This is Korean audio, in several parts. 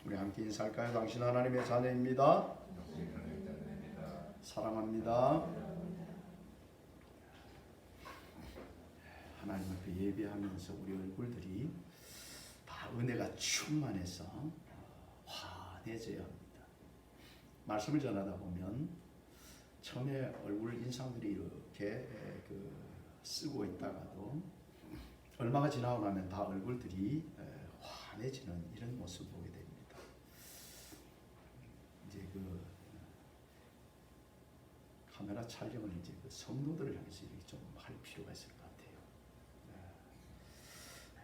우리 함께 인사할까요? 당신 하나님의 자녀입니다. 사랑합니다. 하나님 앞에 예배하면서 우리 얼굴들이 다 은혜가 충만해서 환해져야 합니다. 말씀을 전하다 보면 처음에 얼굴 인상들이 이렇게 쓰고 있다가도 얼마가 지나고 나면 다 얼굴들이 환해지는 이런 모습을 보게 됩니다. 이제 카메라 촬영을 이제 성도들을 향해서 이렇게 좀 할 필요가 있을 것 같아요.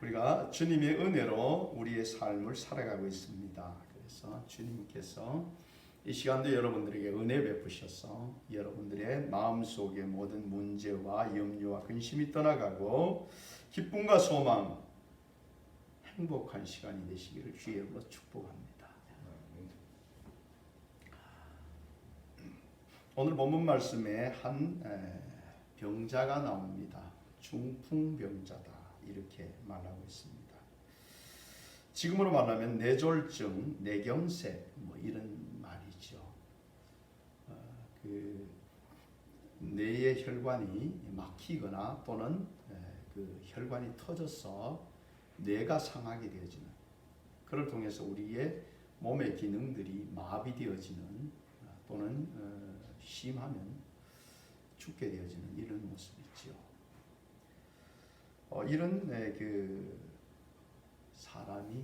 우리가 주님의 은혜로 우리의 삶을 살아가고 있습니다. 그래서 주님께서 이 시간도 여러분들에게 은혜 베푸셔서 여러분들의 마음속의 모든 문제와 염려와 근심이 떠나가고 기쁨과 소망, 행복한 시간이 되시기를 주의 이름으로 축복합니다. 오늘 본문 말씀에 한 병자가 나옵니다. 중풍병자다 이렇게 말하고 있습니다. 지금으로 말하면 뇌졸중, 뇌경색 뭐 이런 말이죠. 뇌의 혈관이 막히거나 또는 혈관이 터져서 뇌가 상하게 되어지는, 그를 통해서 우리의 몸의 기능들이 마비되어지는 또는 심하면 죽게 되어지는 이런 모습이죠. 이런 사람이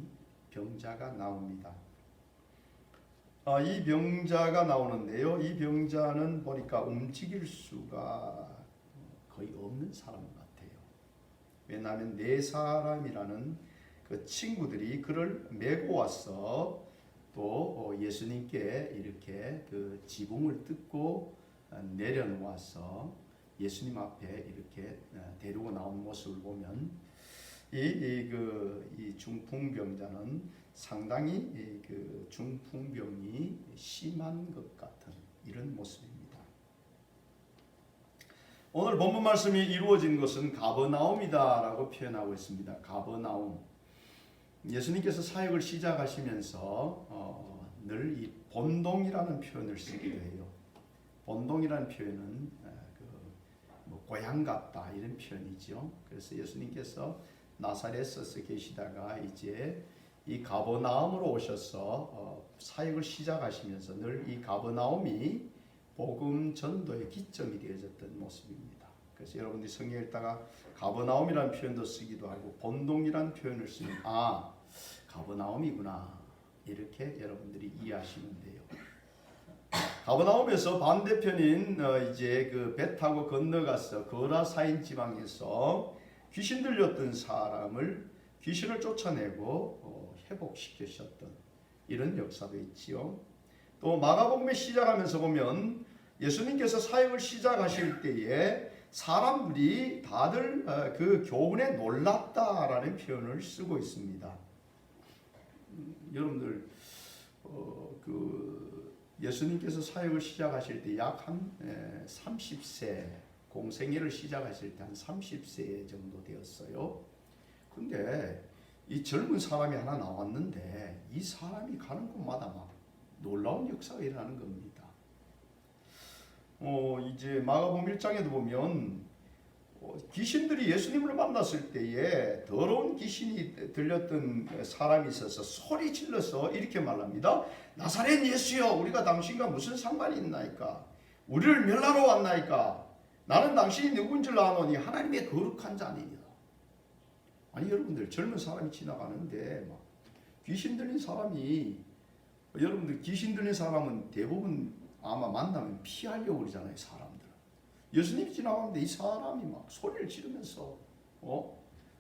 병자가 나옵니다. 이 병자가 나오는데요. 이 병자는 보니까 움직일 수가 거의 없는 사람 같아요. 왜냐하면 네 사람이라는 그 친구들이 그를 메고 와서 또 예수님께 이렇게 그 지붕을 뜯고 내려놓아서 예수님 앞에 이렇게 데리고 나온 모습을 보면 이 중풍병자는 상당히 그 중풍병이 심한 것 같은 이런 모습입니다. 오늘 본문 말씀이 이루어진 것은 가버나움이다라고 표현하고 있습니다. 가버나움. 예수님께서 사역을 시작하시면서 늘 이 본동이라는 표현을 쓰기도 해요. 본동이라는 표현은 고향 같다 이런 표현이죠. 그래서 예수님께서 나사렛에서 계시다가 이제 이 가버나움으로 오셔서 사역을 시작하시면서 늘 이 가버나움이 복음 전도의 기점이 되어졌던 모습입니다. 그래서 여러분들이 성경 읽다가 가버나움이라는 표현도 쓰기도 하고 본동이라는 표현을 쓰면 가버나움이구나 이렇게 여러분들이 이해하시면 돼요. 가버나움에서 반대편인 이제 배 타고 건너가서 거라사인 지방에서 귀신 들렸던 사람을 귀신을 쫓아내고 회복시키셨던 이런 역사도 있지요. 또 마가복음에 시작하면서 보면 예수님께서 사역을 시작하실 때에 사람들이 다들 그 교훈에 놀랐다라는 표현을 쓰고 있습니다. 여러분들 예수님께서 사역을 시작하실 때 약 한 30세 공생애를 시작하실 때 한 30세 정도 되었어요. 근데 이 젊은 사람이 하나 나왔는데 이 사람이 가는 곳마다 막 놀라운 역사가 일어나는 겁니다. 이제 마가복음 1장에도 보면 귀신들이 예수님을 만났을 때에 더러운 귀신이 들렸던 사람이 있어서 소리 질러서 이렇게 말합니다. 나사렛 예수여, 우리가 당신과 무슨 상관이 있나이까? 우리를 멸하러 왔나이까? 나는 당신이 누군 줄 아노니 하나님의 거룩한 자니라. 아니 여러분들, 젊은 사람이 지나가는데 막 귀신 들린 사람이, 여러분들 귀신 들린 사람은 대부분 아마 만나면 피하려고 그러잖아요. 사람들. 예수님이 지나가는데 이 사람이 막 소리를 지르면서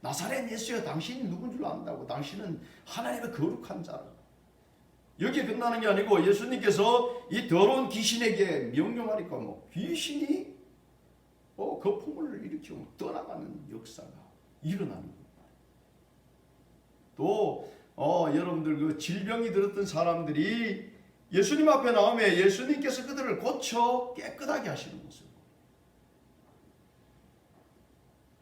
나사렛 예수여, 당신이 누군 줄 안다고? 당신은 하나님의 거룩한 자라. 여기에 끝나는 게 아니고 예수님께서 이 더러운 귀신에게 명령하니까 귀신이 거품을 일으키고 떠나가는 역사가 일어나는 겁니다. 또 여러분들 그 질병이 들었던 사람들이 예수님 앞에 나오면 예수님께서 그들을 고쳐 깨끗하게 하시는 모습.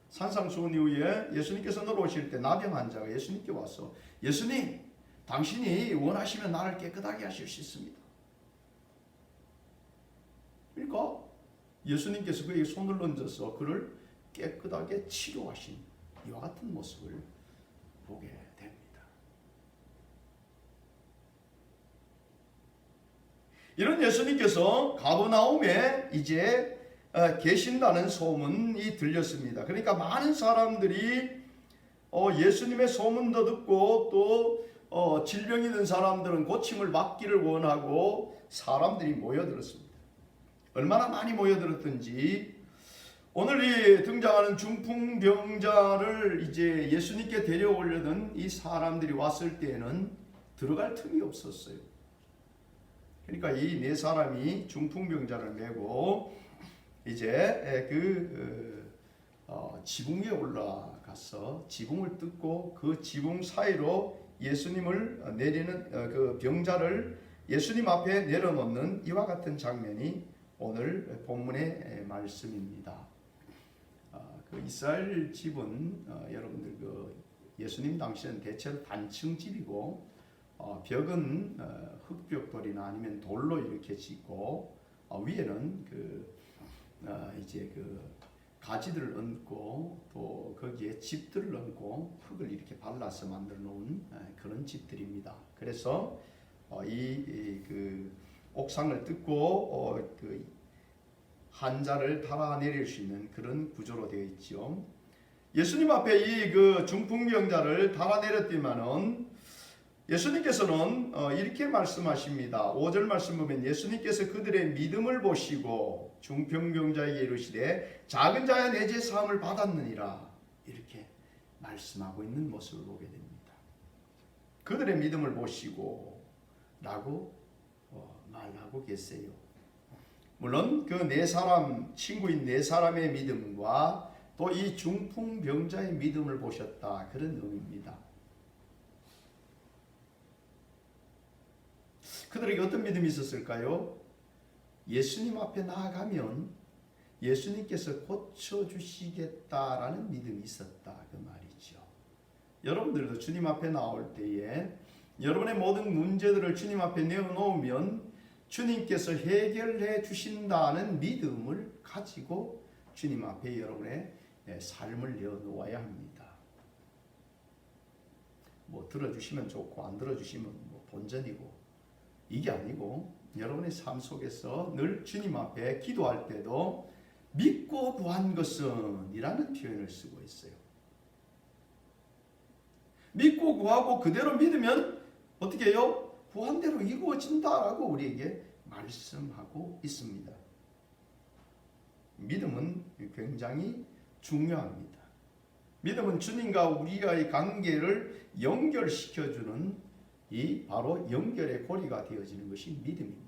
산상수훈 이후에 예수님께서 내려오실 때 나병 환자가 예수님께 와서 예수님, 당신이 원하시면 나를 깨끗하게 하실 수 있습니다. 그러니까 예수님께서 그에게 손을 얹어서 그를 깨끗하게 치료하신 이와 같은 모습을 보게 됩니다. 이런 예수님께서 가버나움에 이제 계신다는 소문이 들렸습니다. 그러니까 많은 사람들이 예수님의 소문도 듣고 또 질병이 든 사람들은 고침을 받기를 원하고 사람들이 모여들었습니다. 얼마나 많이 모여들었든지 오늘 이 등장하는 중풍병자를 이제 예수님께 데려오려던 이 사람들이 왔을 때에는 들어갈 틈이 없었어요. 그러니까 이 네 사람이 중풍병자를 메고 이제 지붕 위에 올라가서 지붕을 뜯고 그 지붕 사이로 예수님을 내리는 그 병자를 예수님 앞에 내려놓는 이와 같은 장면이 오늘 본문의 말씀입니다. 그 이스라엘 집은 여러분들 그 예수님 당시에는 대체로 단층 집이고 벽은 흙벽돌이나 아니면 돌로 이렇게 짓고 위에는 이제 그 가지들을 얹고 또 거기에 집들을 얹고 흙을 이렇게 발라서 만들어 놓은 그런 집들입니다. 그래서 그 옥상을 뜯고 그 한자를 달아내릴 수 있는 그런 구조로 되어 있죠. 예수님 앞에 이 그 중풍병자를 달아내렸지만은 예수님께서는 이렇게 말씀하십니다. 5절 말씀 보면 예수님께서 그들의 믿음을 보시고 중풍병자에게 이르시되 작은 자야 내 죄 사함을 받았느니라 이렇게 말씀하고 있는 모습을 보게 됩니다. 그들의 믿음을 보시고 라고 말하고 계세요. 물론 그 네 사람 친구인 네 사람의 믿음과 또 이 중풍병자의 믿음을 보셨다 그런 의미입니다. 그들에게 어떤 믿음이 있었을까요? 예수님 앞에 나아가면 예수님께서 고쳐주시겠다라는 믿음이 있었다 그 말이죠. 여러분들도 주님 앞에 나올 때에 여러분의 모든 문제들을 주님 앞에 내어놓으면 주님께서 해결해 주신다는 믿음을 가지고 주님 앞에 여러분의 삶을 내어놓아야 합니다. 뭐 들어주시면 좋고 안 들어주시면 뭐 본전이고 이게 아니고 여러분의 삶 속에서 늘 주님 앞에 기도할 때도 믿고 구한 것은 이라는 표현을 쓰고 있어요. 믿고 구하고 그대로 믿으면 어떻게 해요? 구한 대로 이루어진다라고 우리에게 말씀하고 있습니다. 믿음은 굉장히 중요합니다. 믿음은 주님과 우리와의 관계를 연결시켜주는 이 바로 연결의 고리가 되어지는 것이 믿음입니다.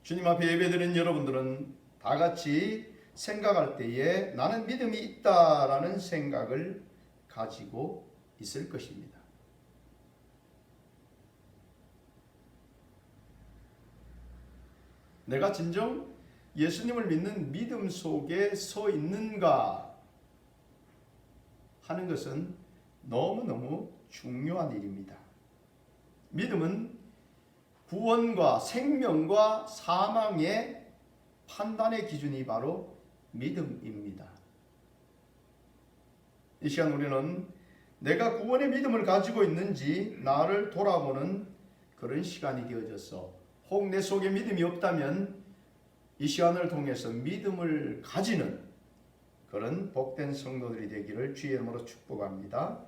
주님 앞에 예배드리는 여러분들은 다 같이 생각할 때에 나는 믿음이 있다라는 생각을 가지고 있을 것입니다. 내가 진정 예수님을 믿는 믿음 속에 서 있는가 하는 것은 너무너무 중요한 일입니다. 믿음은 구원과 생명과 사망의 판단의 기준이 바로 믿음입니다. 이 시간 우리는 내가 구원의 믿음을 가지고 있는지 나를 돌아보는 그런 시간이 되어져서 혹 내 속에 믿음이 없다면 이 시간을 통해서 믿음을 가지는 그런 복된 성도들이 되기를 주의 이름으로 축복합니다.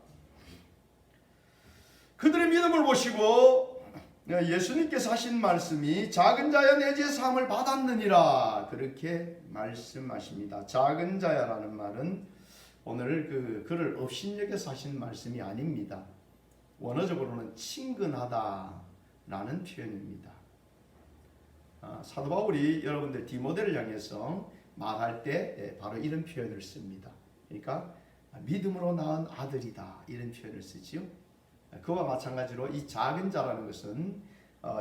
그들의 믿음을 보시고 예수님께서 하신 말씀이 작은 자야 내 죄 사함을 받았느니라 그렇게 말씀하십니다. 작은 자야라는 말은 오늘 그를 업신여겨서 하신 말씀이 아닙니다. 원어적으로는 친근하다라는 표현입니다. 사도 바울이 여러분들 디모데를 향해서 말할 때 바로 이런 표현을 씁니다. 그러니까 믿음으로 낳은 아들이다 이런 표현을 쓰지요. 그와 마찬가지로 이 작은 자라는 것은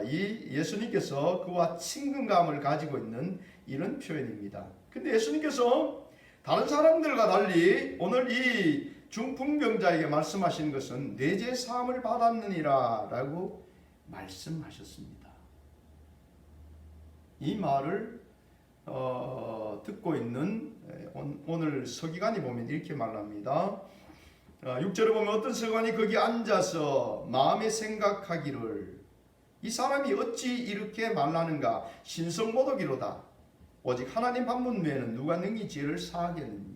이 예수님께서 그와 친근감을 가지고 있는 이런 표현입니다. 근데 예수님께서 다른 사람들과 달리 오늘 이 중풍병자에게 말씀하신 것은 내 죄 사함을 받았느니라 라고 말씀하셨습니다. 이 말을 듣고 있는 오늘 서기관이 보면 이렇게 말합니다. 6절에 보면 어떤 서기관이 거기 앉아서 마음에 생각하기를 이 사람이 어찌 이렇게 말하는가 신성모독이로다. 오직 하나님 한 분 외에는 누가 능히 죄를 사하겠느냐.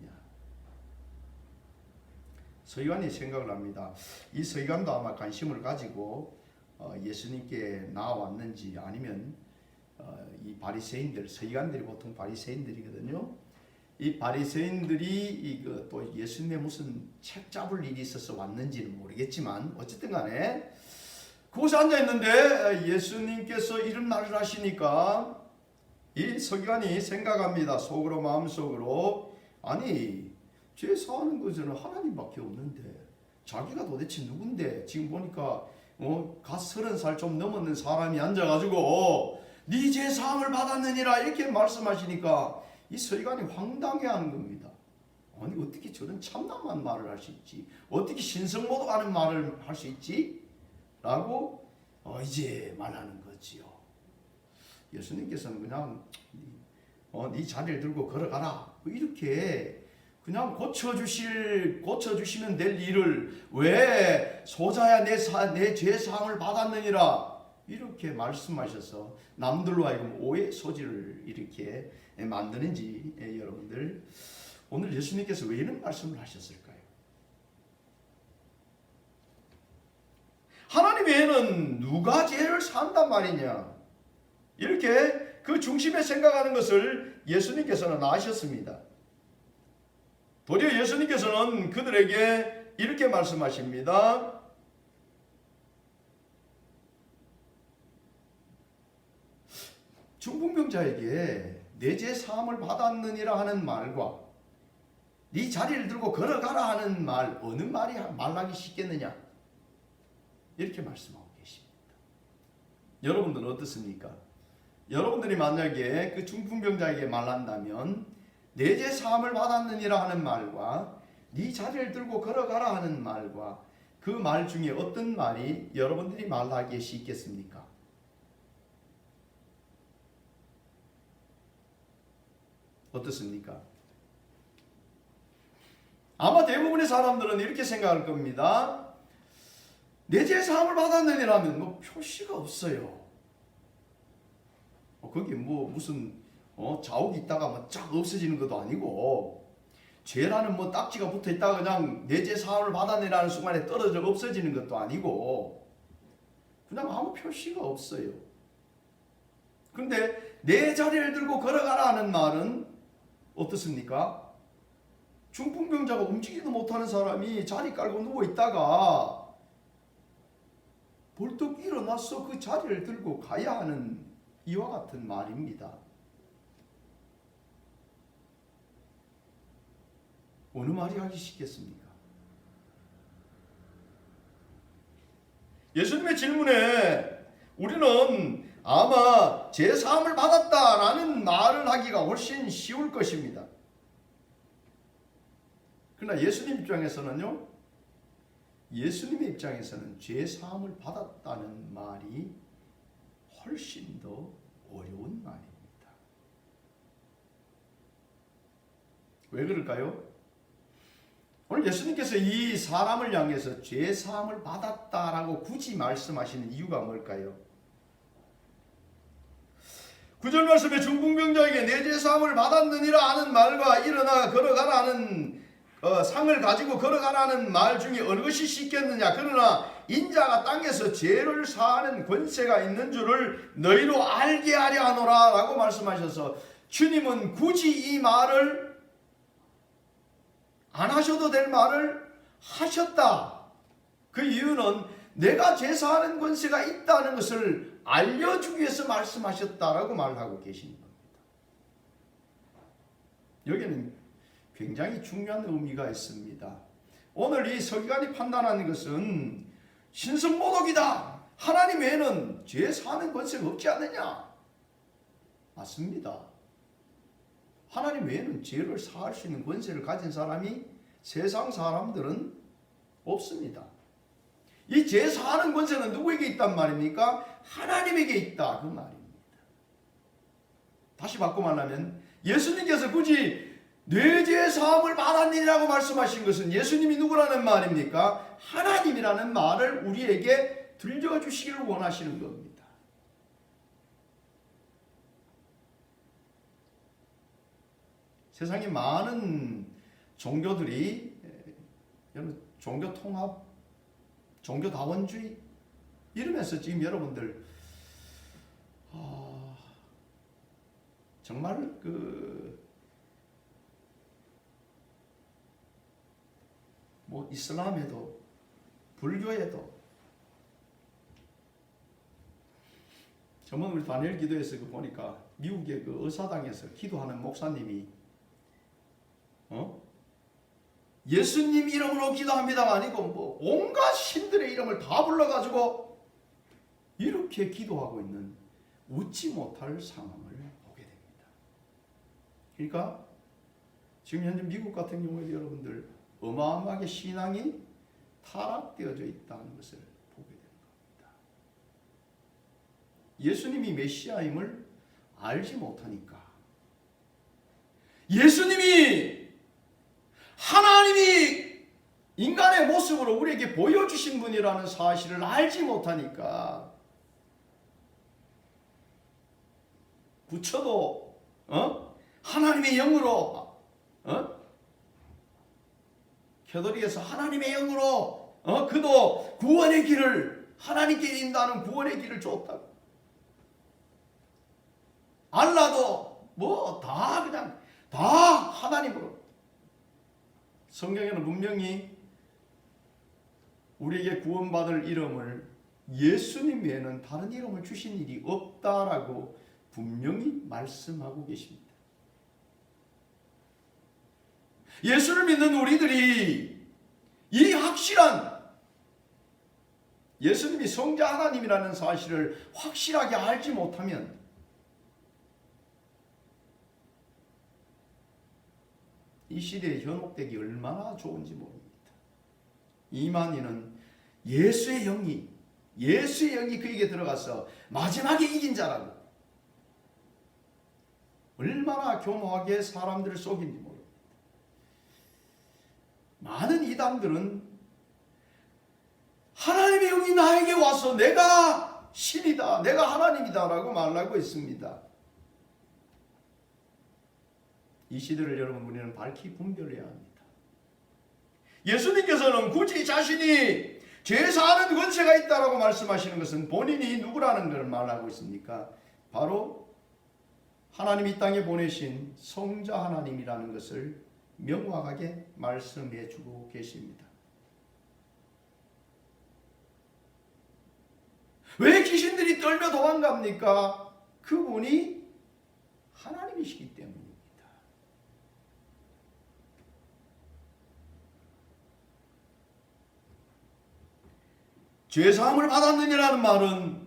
서기관이 생각을 합니다. 이 서기관도 아마 관심을 가지고 예수님께 나왔는지 아니면 이 바리새인들, 서기관들이 보통 바리새인들이거든요. 이 바리새인들이 또 예수님의 무슨 책 잡을 일이 있어서 왔는지는 모르겠지만 어쨌든 간에 그곳에 앉아 있는데 예수님께서 이런 말을 하시니까 이 서기관이 생각합니다. 속으로 마음속으로 아니 죄 사하는 것은 하나님밖에 없는데 자기가 도대체 누군데 지금 보니까 갓 30살 좀 넘었는 사람이 앉아가지고 네 죄 사함을 받았느니라 이렇게 말씀하시니까 이 서기관이 황당해하는 겁니다. 아니 어떻게 저런 참담한 말을 할 수 있지? 어떻게 신성모독하는 말을 할 수 있지? 라고 이제 말하는 거지요. 예수님께서는 그냥 네 자리를 들고 걸어가라 이렇게 그냥 고쳐주시면 될 일을 왜 소자야 내 죄사함을 받았느니라 이렇게 말씀하셔서 남들로 하여금 오해 소지를 이렇게 만드는지 여러분들 오늘 예수님께서 왜 이런 말씀을 하셨을까요? 하나님 외에는 누가 죄를 산단 말이냐 이렇게 그 중심에 생각하는 것을 예수님께서는 아셨습니다. 도리어 예수님께서는 그들에게 이렇게 말씀하십니다. 중풍병자에게 내 죄 사함을 받았느니라 하는 말과 네 자리를 들고 걸어가라 하는 말 어느 말이 말하기 쉽겠느냐 이렇게 말씀하고 계십니다. 여러분들은 어떻습니까? 여러분들이 만약에 그 중풍병자에게 말한다면 내 죄 사함을 받았느니라 하는 말과 네 자리를 들고 걸어가라 하는 말과 그 말 중에 어떤 말이 여러분들이 말하기에 쉽겠습니까? 어떻습니까? 아마 대부분의 사람들은 이렇게 생각할 겁니다. 내 죄 사함을 받았느니라면 뭐 표시가 없어요. 거기 뭐 무슨 자욱이 있다가 뭐 쫙 없어지는 것도 아니고 죄라는 뭐 딱지가 붙어 있다가 그냥 내 죄 사함을 받았느니라는 순간에 떨어져 없어지는 것도 아니고 그냥 아무 표시가 없어요. 그런데 내 자리를 들고 걸어가라 하는 말은 어떻습니까? 중풍병자가 움직이지도 못하는 사람이 자리 깔고 누워 있다가 벌떡 일어나서 그 자리를 들고 가야 하는 이와 같은 말입니다. 어느 말이 하기 쉽겠습니까? 예수님의 질문에 우리는 아마 죄 사함을 받았다라는 말을 하기가 훨씬 쉬울 것입니다. 그러나 예수님 입장에서는요, 예수님의 입장에서는 죄 사함을 받았다는 말이 훨씬 더 어려운 말입니다. 왜 그럴까요? 오늘 예수님께서 이 사람을 향해서 죄 사함을 받았다라고 굳이 말씀하시는 이유가 뭘까요? 9절 말씀에 중풍병자에게 내 죄 사함을 받았느니라 하는 말과 일어나 걸어가라 하는 상을 가지고 걸어가라는 말 중에 어느 것이 쉽겠느냐. 그러나 인자가 땅에서 죄를 사하는 권세가 있는 줄을 너희로 알게 하려 하노라 라고 말씀하셔서 주님은 굳이 이 말을 안 하셔도 될 말을 하셨다. 그 이유는 내가 죄 사하는 권세가 있다는 것을 알려주기 위해서 말씀하셨다라고 말하고 계시는 겁니다. 여기는 굉장히 중요한 의미가 있습니다. 오늘 이 서기관이 판단하는 것은 신성모독이다. 하나님 외에는 죄 사하는 권세가 없지 않느냐. 맞습니다. 하나님 외에는 죄를 사할 수 있는 권세를 가진 사람이 세상 사람들은 없습니다. 이 제사하는 권세는 누구에게 있단 말입니까? 하나님에게 있다 그 말입니다. 다시 바꿔 말하면 예수님께서 굳이 뇌죄 사함을 받았느니라고 말씀하신 것은 예수님이 누구라는 말입니까? 하나님이라는 말을 우리에게 들려주시기를 원하시는 겁니다. 세상에 많은 종교들이 종교 통합, 종교 다원주의 이러면서 지금 여러분들 정말 이슬람에도 불교에도 저번 우리 다니엘 기도에서 보니까 미국의 그 의사당에서 기도하는 목사님이 예수님 이름으로 기도합니다가 아니고 온갖 신들의 이름을 다 불러가지고 이렇게 기도하고 있는 웃지 못할 상황을 보게 됩니다. 그러니까 지금 현재 미국 같은 경우에 여러분들 어마어마하게 신앙이 타락되어져 있다는 것을 보게 되는 겁니다. 예수님이 메시아임을 알지 못하니까 예수님이 하나님이 인간의 모습으로 우리에게 보여주신 분이라는 사실을 알지 못하니까 부처도 하나님의 영으로 캐톨릭에서 하나님의 영으로 그도 구원의 길을 하나님께 인도하는 구원의 길을 줬다고. 알라도 그냥 다 하나님으로. 성경에는 분명히 우리에게 구원받을 이름을 예수님 외에는 다른 이름을 주신 일이 없다라고 분명히 말씀하고 계십니다. 예수를 믿는 우리들이 이 확실한 예수님이 성자 하나님이라는 사실을 확실하게 알지 못하면 이 시대에 현혹되기 얼마나 좋은지 모릅니다. 이만희는 예수의 영이 그에게 들어가서 마지막에 이긴 자라고 얼마나 교묘하게 사람들을 속인지 모릅니다. 많은 이단들은 하나님의 영이 나에게 와서 내가 신이다, 내가 하나님이다 라고 말하고 있습니다. 이 시대를 여러분 우리는 밝히 분별해야 합니다. 예수님께서는 굳이 자신이 죄사하는 권세가 있다라고 말씀하시는 것은 본인이 누구라는 걸 말하고 있습니까? 바로 하나님이 이 땅에 보내신 성자 하나님이라는 것을 명확하게 말씀해 주고 계십니다. 왜 귀신들이 떨며 도망갑니까? 그분이 하나님이시기 때문입니다. 죄사함을 받았느니라는 말은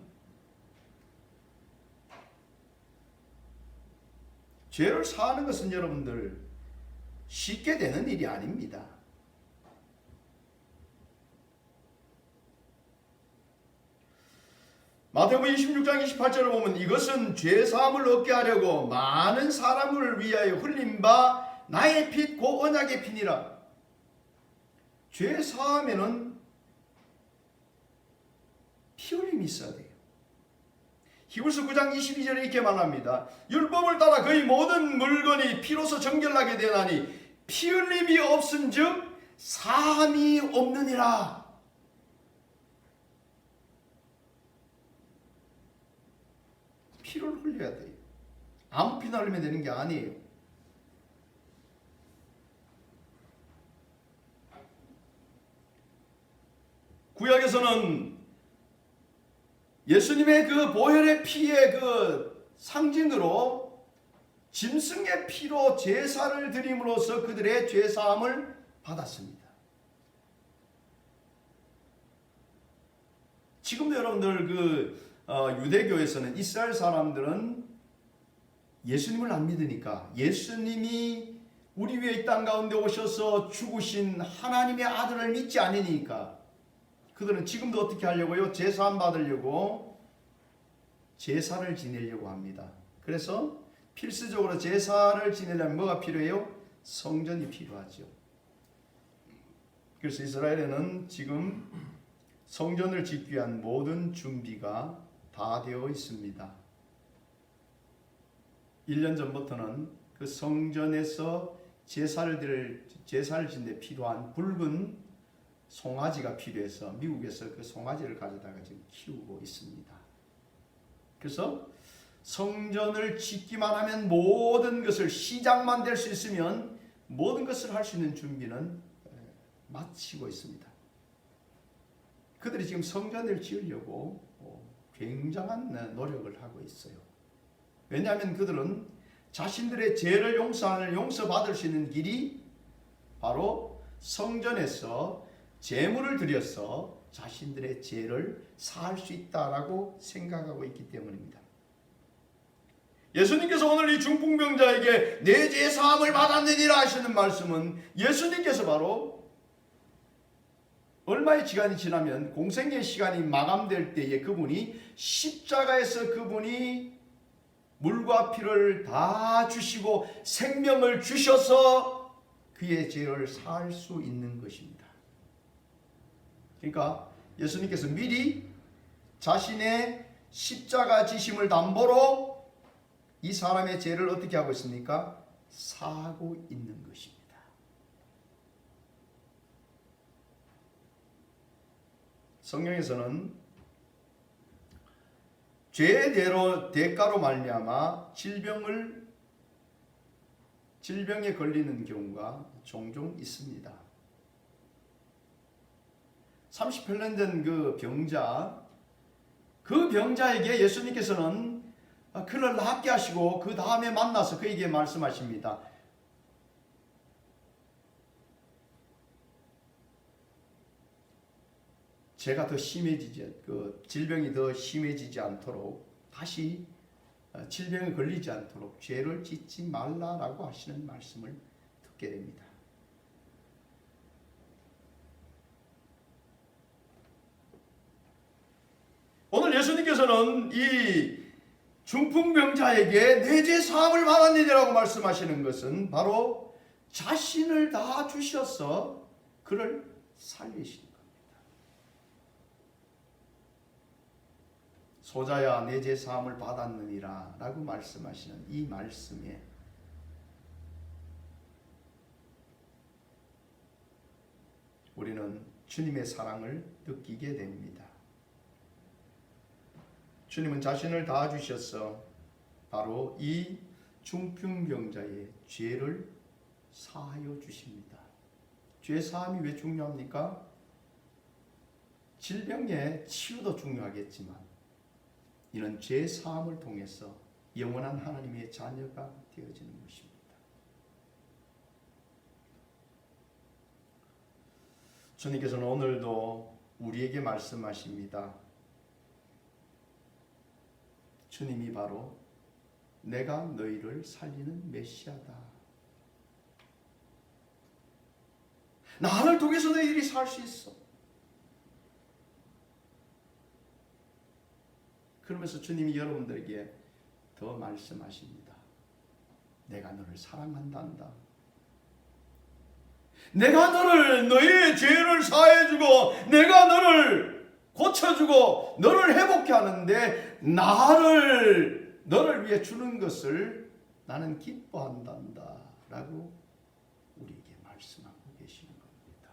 죄를 사하는 것은 여러분들 쉽게 되는 일이 아닙니다. 마태복음 26장 28절을 보면 이것은 죄사함을 얻게 하려고 많은 사람을 위하여 흘린 바 나의 피 곧 언약의 피니라. 죄사함에는 피 흘림이 있어야 돼요. 히브리서 9장 22절에 이렇게 말합니다. 율법을 따라 그의 모든 물건이 피로서 정결하게 되나니 피 흘림이 없은즉 사함이 없느니라. 피를 흘려야 돼요. 아무 피나 흘리면 되는 게 아니에요. 구약에서는 예수님의 그 보혈의 피의 그 상징으로 짐승의 피로 제사를 드림으로써 그들의 죄사함을 받았습니다. 지금도 여러분들 유대교에서는 이스라엘 사람들은 예수님을 안 믿으니까 예수님이 우리 위에 이 땅 가운데 오셔서 죽으신 하나님의 아들을 믿지 않으니까 그들은 지금도 어떻게 하려고요? 제사함 받으려고 제사를 지내려고 합니다. 그래서 필수적으로 제사를 지내려면 뭐가 필요해요? 성전이 필요하죠. 그래서 이스라엘에는 지금 성전을 짓기 위한 모든 준비가 다 되어 있습니다. 1년 전부터는 그 성전에서 제사를 지는데 필요한 붉은 송아지가 필요해서 미국에서 그 송아지를 가져다가 지금 키우고 있습니다. 그래서 성전을 짓기만 하면 모든 것을 시작만 될 수 있으면 모든 것을 할 수 있는 준비는 마치고 있습니다. 그들이 지금 성전을 지으려고 굉장한 노력을 하고 있어요. 왜냐하면 그들은 자신들의 죄를 용서받을 수 있는 길이 바로 성전에서 제물을 드려서 자신들의 죄를 사할 수 있다라고 생각하고 있기 때문입니다. 예수님께서 오늘 이 중풍병자에게 내 죄 사함을 받았느니라 하시는 말씀은 예수님께서 바로 얼마의 시간이 지나면 공생의 시간이 마감될 때에 그분이 십자가에서 그분이 물과 피를 다 주시고 생명을 주셔서 그의 죄를 사할 수 있는 것입니다. 그러니까 예수님께서 미리 자신의 십자가 지심을 담보로 이 사람의 죄를 어떻게 하고 있습니까? 사하고 있는 것입니다. 성경에서는 죄의 대가로 말미암아 질병에 걸리는 경우가 종종 있습니다. 38년 된 그 병자에게 예수님께서는 그를 낫게 하시고 그 다음에 만나서 그에게 말씀하십니다. 죄가 더 심해지지, 질병이 더 심해지지 않도록 다시 질병에 걸리지 않도록 죄를 짓지 말라라고 하시는 말씀을 듣게 됩니다. 오늘 예수님께서는 이 중풍병자에게 내 죄 사함을 받았느니라고 말씀하시는 것은 바로 자신을 다 주셔서 그를 살리시는 겁니다. 소자야 내 죄 사함을 받았느니라 라고 말씀하시는 이 말씀에 우리는 주님의 사랑을 느끼게 됩니다. 주님은 자신을 다 주셔서 바로 이 중풍병자의 죄를 사하여 주십니다. 죄 사함이 왜 중요합니까? 질병의 치유도 중요하겠지만 이는 죄 사함을 통해서 영원한 하나님의 자녀가 되어지는 것입니다. 주님께서는 오늘도 우리에게 말씀하십니다. 주님이 바로 내가 너희를 살리는 메시아다. 나를 통해서 너희들이 살 수 있어. 그러면서 주님이 여러분들에게 더 말씀하십니다. 내가 너를 사랑한단다. 내가 너희의 죄를 사해주고 내가 너를 고쳐주고 너를 회복케 하는데 너를 위해 주는 것을 나는 기뻐한단다 라고 우리에게 말씀하고 계시는 겁니다.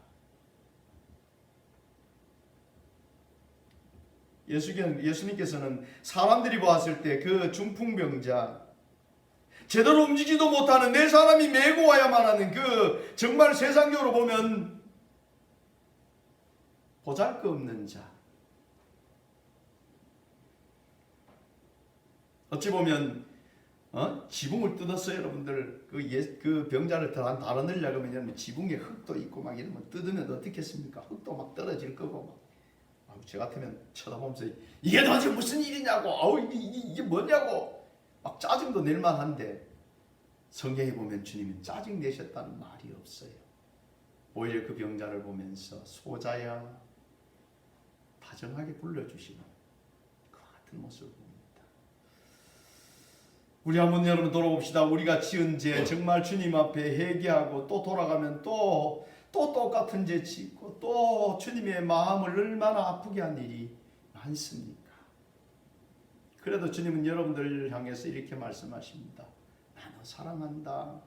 예수님께서는 사람들이 보았을 때 그 중풍병자 제대로 움직이지도 못하는 네 사람이 메고 와야만 하는 그 정말 세상적으로 보면 보잘것없는 자, 어찌 보면 지붕을 뜯었어요. 여러분들 그 병자를 다뤄내려고 하면 지붕에 흙도 있고 막 이러면 뜯으면 어떻겠습니까? 흙도 막 떨어질 거고 막. 저 같으면 쳐다보면서 이게 도대체 무슨 일이냐고, 이게 뭐냐고 막 짜증도 낼 만한데 성경에 보면 주님은 짜증 내셨다는 말이 없어요. 오히려 그 병자를 보면서 소자야 다정하게 불러주시는 그 같은 모습을 봅니다. 우리 한번 여러분 돌아봅시다. 우리가 지은 죄 정말 주님 앞에 회개하고 또 돌아가면 또 똑같은 죄 짓고 또 주님의 마음을 얼마나 아프게 한 일이 많습니까? 그래도 주님은 여러분들을 향해서 이렇게 말씀하십니다. 나 너 사랑한다.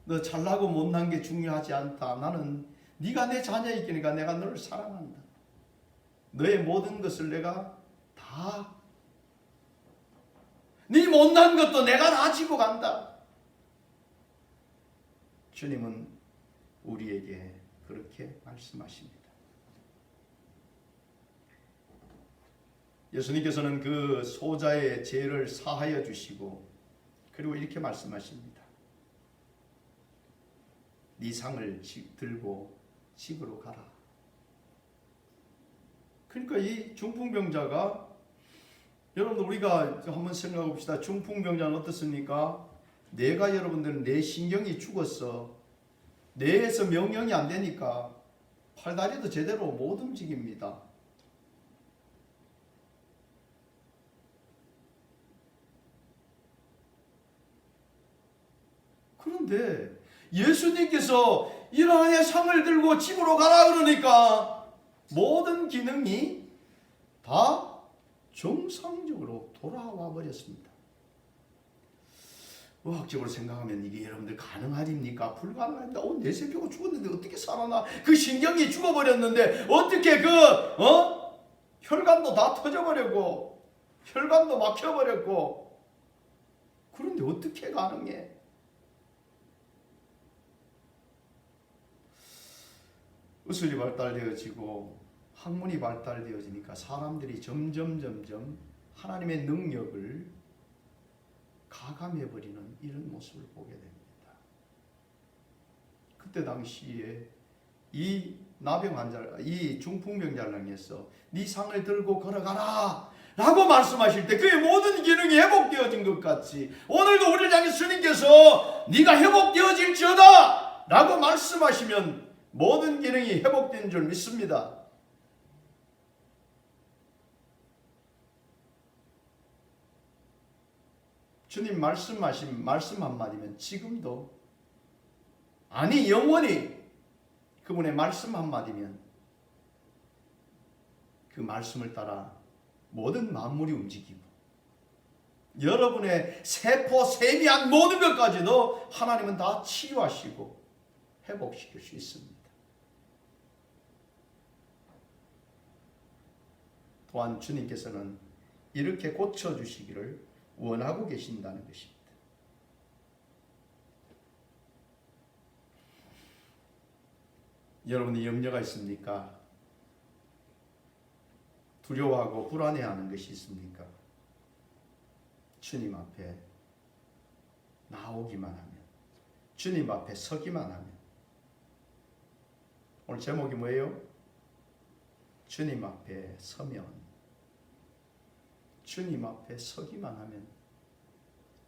너 잘나고 못난 게 중요하지 않다. 나는 네가 내 자녀이니까 내가 너를 사랑한다. 너의 모든 것을 내가 다 네 못난 것도 내가 가지고 간다. 주님은 우리에게 그렇게 말씀하십니다. 예수님께서는 그 소자의 죄를 사하여 주시고 그리고 이렇게 말씀하십니다. 네 상을 들고 집으로 가라. 그러니까 이 중풍병자가 여러분들 우리가 한번 생각해 봅시다. 중풍병자는 어떻습니까? 내가 여러분들 내 신경이 죽었어. 뇌에서 명령이 안 되니까 팔다리도 제대로 못 움직입니다. 그런데 예수님께서 일어나야 상을 들고 집으로 가라 그러니까 모든 기능이 다 정상적으로 돌아와 버렸습니다. 의학적으로 생각하면 이게 여러분들 가능하십니까? 불가능합니다. 내 세표가 죽었는데 어떻게 살아나? 그 신경이 죽어버렸는데 어떻게 혈관도 다 터져버렸고 혈관도 막혀버렸고 그런데 어떻게 가능해? 의술이 발달되어지고 학문이 발달되어지니까 사람들이 점점 하나님의 능력을 가감해버리는 이런 모습을 보게 됩니다. 그때 당시에 이 나병 환자, 이 중풍병자를 향해서 네 상을 들고 걸어가라 라고 말씀하실 때 그의 모든 기능이 회복되어진 것 같이 오늘도 우리를 향해 주님께서 네가 회복되어질지어다 라고 말씀하시면 모든 기능이 회복된 줄 믿습니다. 주님 말씀하신 말씀 한마디면 지금도 아니 영원히 그분의 말씀 한마디면 그 말씀을 따라 모든 만물이 움직이고 여러분의 세포 세미한 모든 것까지도 하나님은 다 치유하시고 회복시킬 수 있습니다. 또한 주님께서는 이렇게 고쳐주시기를 원하고 계신다는 것입니다. 여러분이 염려가 있습니까? 두려워하고 불안해하는 것이 있습니까? 주님 앞에 나오기만 하면, 주님 앞에 서기만 하면. 오늘 제목이 뭐예요? 주님 앞에 서면, 주님 앞에 서기만 하면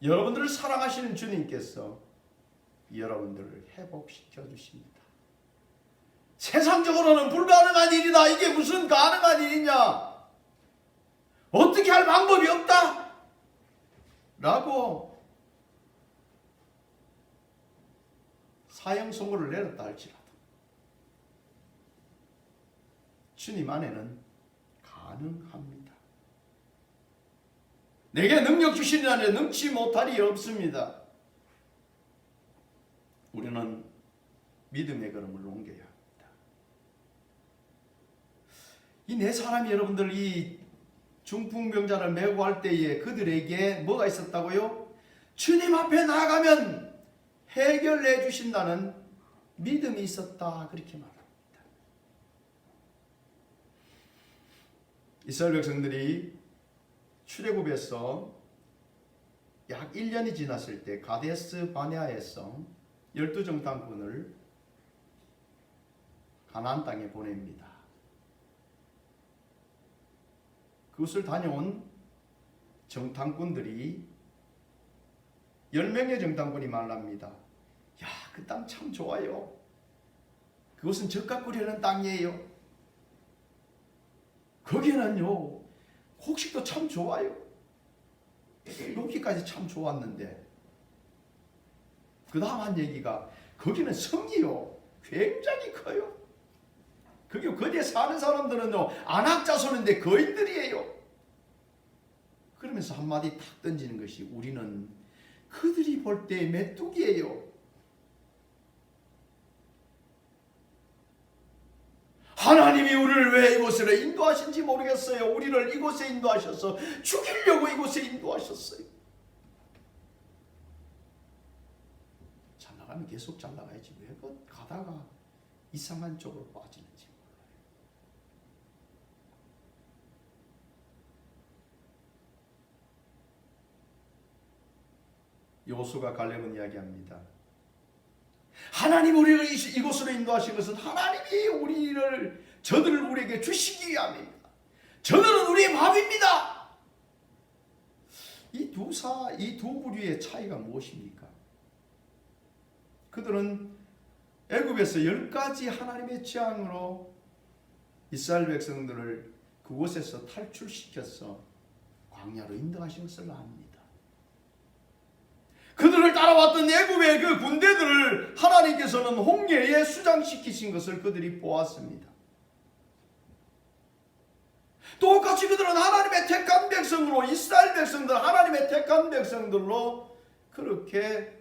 여러분들을 사랑하시는 주님께서 여러분들을 회복시켜 주십니다. 세상적으로는 불가능한 일이다. 이게 무슨 가능한 일이냐? 어떻게 할 방법이 없다. 라고 사형 선고를 내렸다 할지라도 주님 안에는 가능합니다. 내게 능력 주시는 능치 못할 일이 없습니다. 우리는 믿음의 걸음을 옮겨야 합니다. 이 네 사람이 여러분들 이 중풍병자를 메고 할 때에 그들에게 뭐가 있었다고요? 주님 앞에 나아가면 해결해 주신다는 믿음이 있었다. 그렇게 말합니다. 이스라엘 백성들이 출애굽에서 약 1년이 지났을 때 가데스 바네아에서 12정탐꾼을 가나안 땅에 보냅니다. 그것을 다녀온 정탐꾼들이 10명의 정탐꾼이 말합니다. 야, 그 땅 참 좋아요. 그곳은 젖과 꿀이 흐르는 땅이에요. 거기에는요, 곡식도 참 좋아요. 여기까지 참 좋았는데 그 다음 한 얘기가 거기는 성이요, 굉장히 커요. 거기에 사는 사람들은요, 안악 자손인데 거인들이에요. 그러면서 한마디 탁 던지는 것이, 우리는 그들이 볼 때 메뚜기예요. 하나님이 우리를 왜 이곳으로 인도하신지 모르겠어요. 우리를 이곳에 인도하셔서 죽이려고 이곳에 인도하셨어요. 잘 나가면 계속 잘 나가야지 왜 가다가 이상한 쪽으로 빠지는지 몰라요. 여호수아가 갈렙은 이야기합니다. 하나님 우리를 이곳으로 인도하신 것은 하나님이 저들을 우리에게 주시기 위함입니다. 저들은 우리의 밥입니다. 이 두 부류의 차이가 무엇입니까? 그들은 애굽에서 10가지 하나님의 재앙으로 이스라엘 백성들을 그곳에서 탈출시켜서 광야로 인도하신 것을 압니다. 그들을 따라왔던 애굽의 그 군대들을 하나님께서는 홍해에 수장시키신 것을 그들이 보았습니다. 똑같이 그들은 하나님의 택한 백성으로, 이스라엘 백성들 하나님의 택한 백성들로 그렇게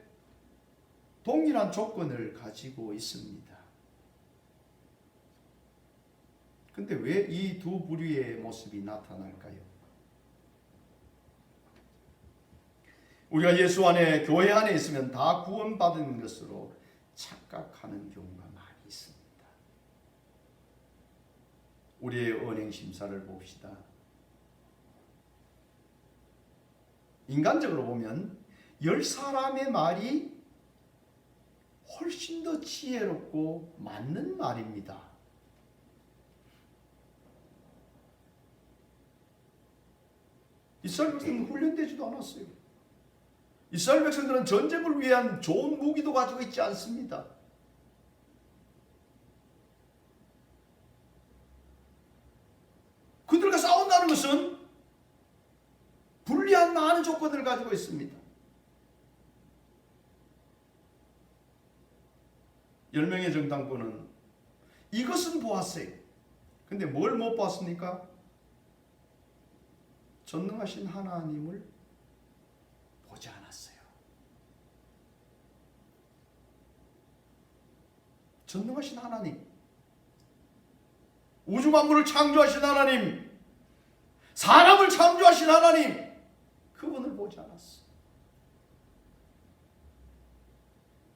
동일한 조건을 가지고 있습니다. 근데 왜 이 두 부류의 모습이 나타날까요? 우리가 예수 안에, 교회 안에 있으면 다 구원받은 것으로 착각하는 경우가 많이 있습니다. 우리의 언행 심사를 봅시다. 인간적으로 보면 10사람의 말이 훨씬 더 지혜롭고 맞는 말입니다. 이스라엘 백성들은 훈련되지도 않았어요. 이스라엘 백성들은 전쟁을 위한 좋은 무기도 가지고 있지 않습니다. 그들과 싸운다는 것은 불리한 많은 조건을 가지고 있습니다. 10명의 정탐꾼은 이것은 보았어요. 근데 뭘 못 봤습니까? 전능하신 하나님을 보지 않았어요. 전능하신 하나님, 우주 만물을 창조하신 하나님, 사람을 창조하신 하나님, 그분을 보지 않았어요.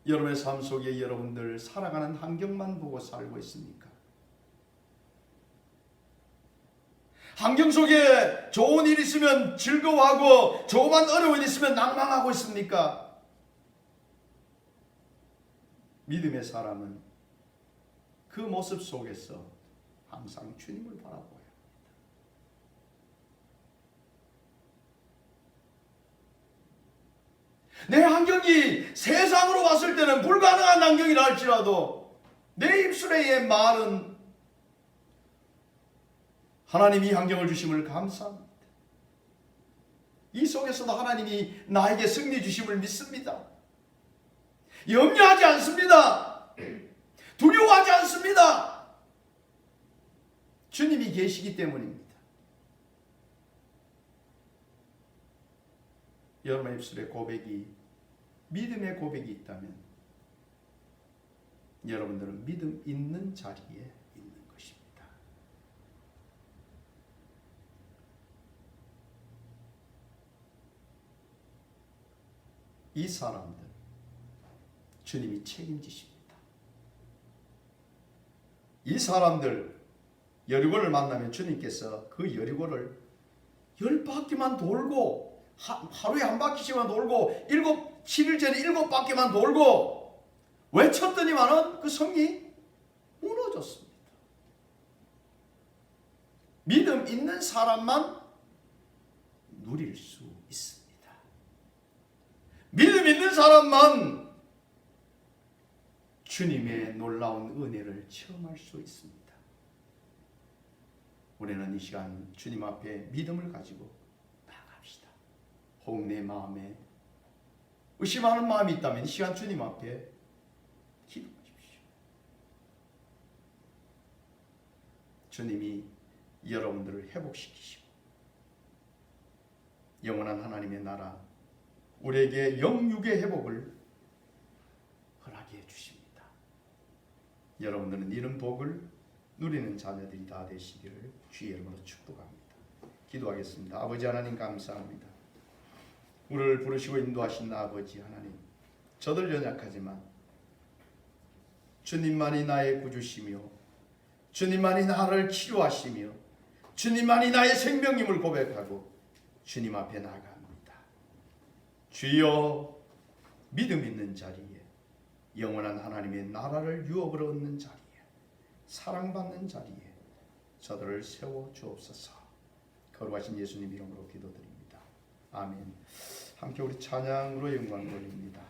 여러분의 삶 속에 여러분들 살아가는 환경만 보고 살고 있습니까? 환경 속에 좋은 일 있으면 즐거워하고 조그만 어려운 일 있으면 낭망하고 있습니까? 믿음의 사람은 그 모습 속에서 항상 주님을 바라보아야 합니다. 내 환경이 세상으로 봤을 때는 불가능한 환경이라 할지라도 내 입술의 말은 하나님이 이 환경을 주심을 감사합니다. 이 속에서도 하나님이 나에게 승리 주심을 믿습니다. 염려하지 않습니다. 두려워하지 않습니다. 주님이 계시기 때문입니다. 여러분의 입술에 고백이, 믿음의 고백이 있다면 여러분들은 믿음 있는 자리에 있는 것입니다. 이 사람들 주님이 책임지십니다. 이 사람들 여리고를 만나면 주님께서 그 여리고를 10바퀴만 돌고, 하루에 한 바퀴씩만 돌고 7일째는 7바퀴만 돌고 외쳤더니만은 그 성이 무너졌습니다. 믿음 있는 사람만 누릴 수 있습니다. 믿음 있는 사람만 주님의 놀라운 은혜를 체험할 수 있습니다. 우리는 이 시간 주님 앞에 믿음을 가지고 나아갑시다. 혹 내 마음에 의심하는 마음이 있다면 이 시간 주님 앞에 기도하십시오. 주님이 여러분들을 회복시키시고 영원한 하나님의 나라, 우리에게 영육의 회복을 허락해 주십니다. 여러분들은 이런 복을 누리는 자녀들이 다 되시기를 주의 이름으로 축복합니다. 기도하겠습니다. 아버지 하나님 감사합니다. 우리를 부르시고 인도하신 아버지 하나님, 저들 연약하지만 주님만이 나의 구주시며 주님만이 나를 치료하시며 주님만이 나의 생명임을 고백하고 주님 앞에 나아갑니다. 주여, 믿음 있는 자리에, 영원한 하나님의 나라를 유업으로 얻는 자리에, 사랑받는 자리에 저들을 세워 주옵소서. 거룩하신 예수님 이름으로 기도드립니다. 아멘. 함께 우리 찬양으로 영광 돌립니다.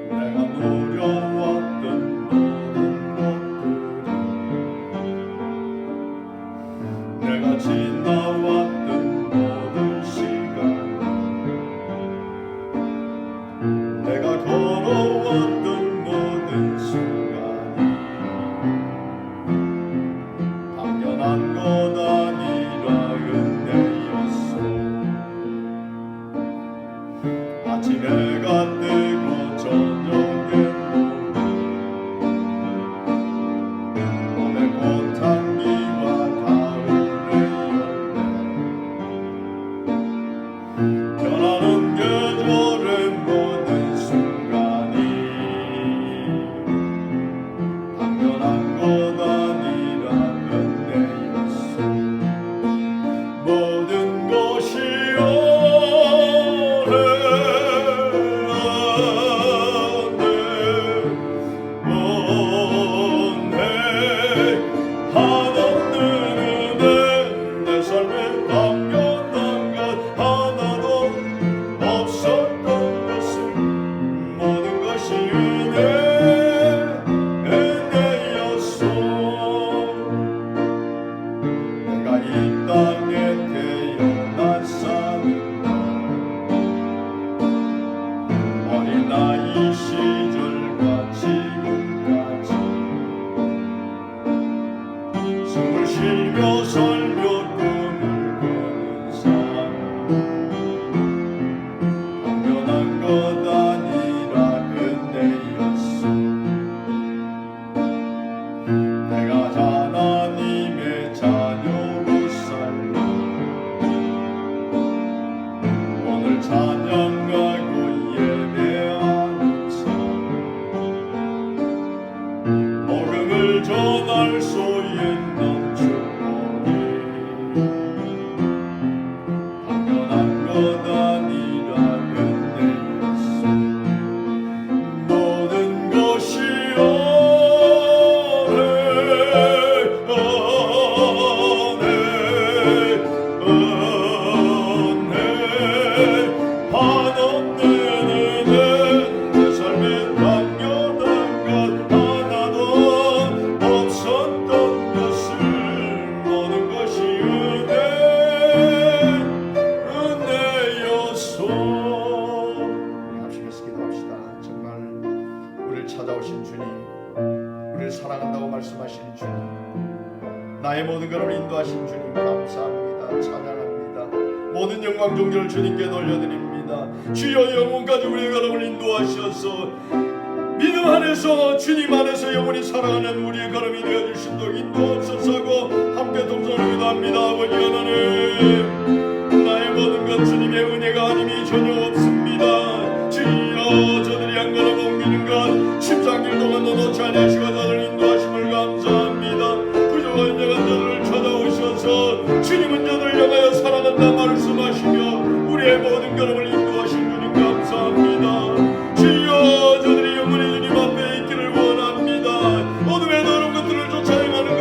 내가 노려왔던 모든 것들이, 내가 지나왔던 모든 시간, 내가 걸어왔던 모든 순간이 당연한 것 아니라 은혜였소. 아침 해가 뜨고 저녁에 봄의 꽃향기와 가을의 열매, 변하는 계절의 모든 순간이 당연한 것 아니라 은혜였소. 모든 것이요 나의 모든 것을 인도하신 주님 감사합니다. 찬양합니다. 모든 영광 존귀를 주님께 돌려드립니다. 주여 영혼까지 우리의 걸음을 인도하셔서 믿음 안에서 주님 안에서 영원히 살아가는 우리의 걸음이 되어주신도록 인도하옵소서 하고 함께 동성을 기도합니다. 아버지 하나님, 나의 모든 것 주님의 은혜가 아님이 전혀 없습니다. 주여 저들이 한 걸음 옮기는 것 십상길 동안도 놓지 않으시고 저들을 인도하심을 감사합니다. 부족한 자가 저들을 찾아오셔서 주님은 저들을 향하여 사랑한다 말씀하시며 우리의 모든 걸음을 인도하신 주님 감사합니다. 주여 저들이 영원히 주님 앞에 있기를 원합니다. 어둠의 더러운 것들을 쫓아 행하는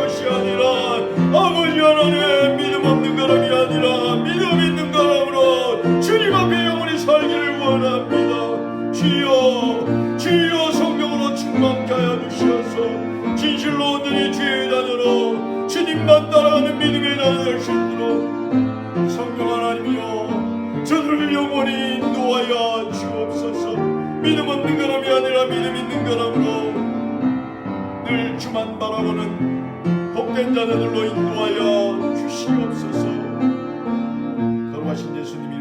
복된 자들로 인도하여 주시옵소서. 거룩하신 예수님이